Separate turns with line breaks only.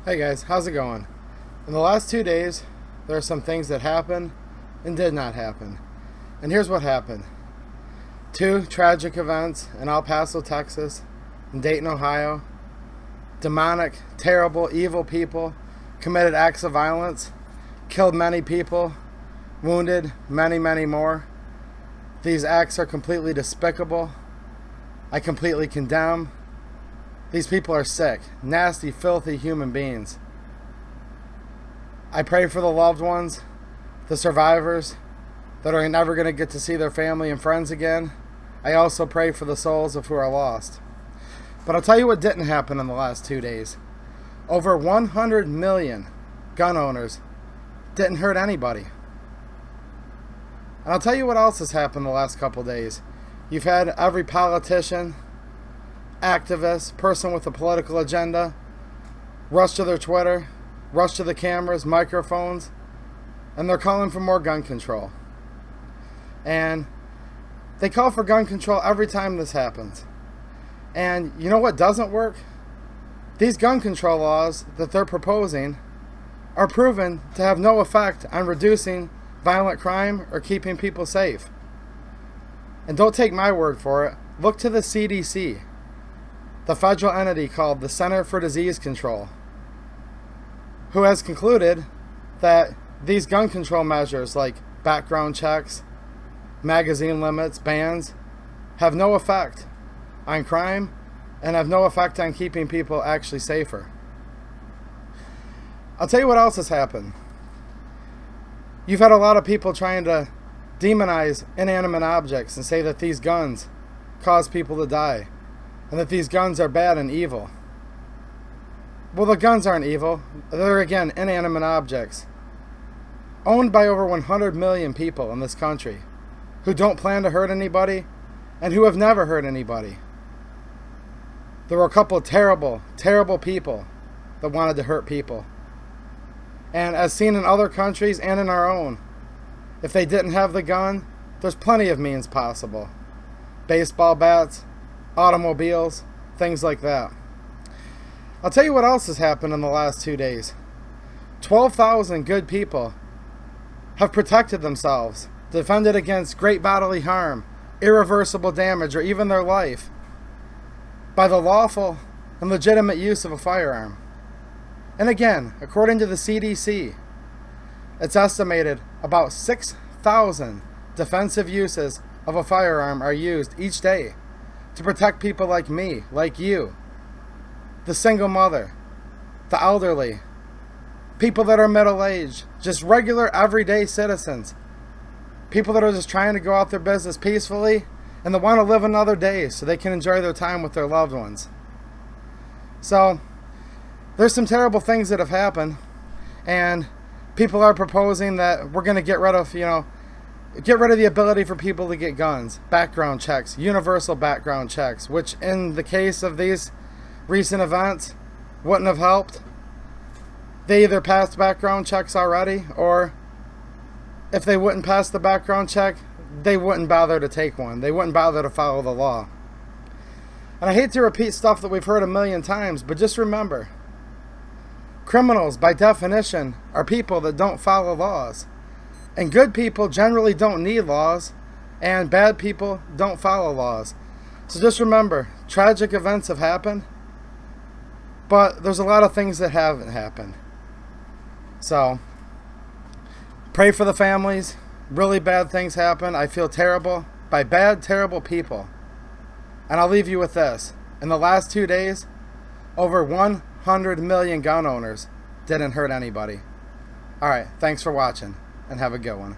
Hey guys, how's it going? In the last 2 days, there are some things that happened and did not happen. And here's what happened. Two tragic events in El Paso, Texas, and Dayton, Ohio. Demonic, terrible, evil people committed acts of violence, killed many people, wounded many, many more. These acts are completely despicable. I completely condemn. These people are sick, nasty, filthy human beings. I pray for the loved ones, the survivors that are never going to get to see their family and friends again. I also pray for the souls of who are lost. But I'll tell you what didn't happen in the last 2 days. Over 100 million gun owners didn't hurt anybody. And I'll tell you what else has happened the last couple days. You've had every politician, activist, person with a political agenda rush to their Twitter, rush to the cameras, microphones, and they're calling for more gun control. And they call for gun control every time this happens. And you know what doesn't work? These gun control laws that they're proposing are proven to have no effect on reducing violent crime or keeping people safe. And don't take my word for it. Look to the CDC, the federal entity called the Center for Disease Control, who has concluded that these gun control measures like background checks, magazine limits, bans, have no effect on crime and have no effect on keeping people actually safer. I'll tell you what else has happened. You've had a lot of people trying to demonize inanimate objects and say that these guns cause people to die and that these guns are bad and evil. Well, the guns aren't evil. They're, again, inanimate objects owned by over 100 million people in this country who don't plan to hurt anybody and who have never hurt anybody. There were a couple of terrible, terrible people that wanted to hurt people. And as seen in other countries and in our own, if they didn't have the gun, there's plenty of means possible. Baseball bats, automobiles, things like that. I'll tell you what else has happened in the last 2 days. 12,000 good people have protected themselves, defended against great bodily harm, irreversible damage, or even their life by the lawful and legitimate use of a firearm. And again, according to the CDC, it's estimated about 6,000 defensive uses of a firearm are used each day to protect people like me, like you, the single mother, the elderly, people that are middle-aged, just regular everyday citizens, people that are just trying to go out their business peacefully and that want to live another day so they can enjoy their time with their loved ones. So there's some terrible things that have happened, and people are proposing that we're going to get rid of the ability for people to get guns, background checks, universal background checks, which in the case of these recent events wouldn't have helped. They either passed background checks already, or if they wouldn't pass the background check, they wouldn't bother to take one. They wouldn't bother to follow the law. And I hate to repeat stuff that we've heard a million times, but just remember, criminals, by definition, are people that don't follow laws. And good people generally don't need laws, and bad people don't follow laws. So just remember, tragic events have happened, but there's a lot of things that haven't happened. So pray for the families. Really bad things happen. I feel terrible by bad, terrible people. And I'll leave you with this. In the last 2 days, over 100 million gun owners didn't hurt anybody. All right, thanks for watching, and have a good one.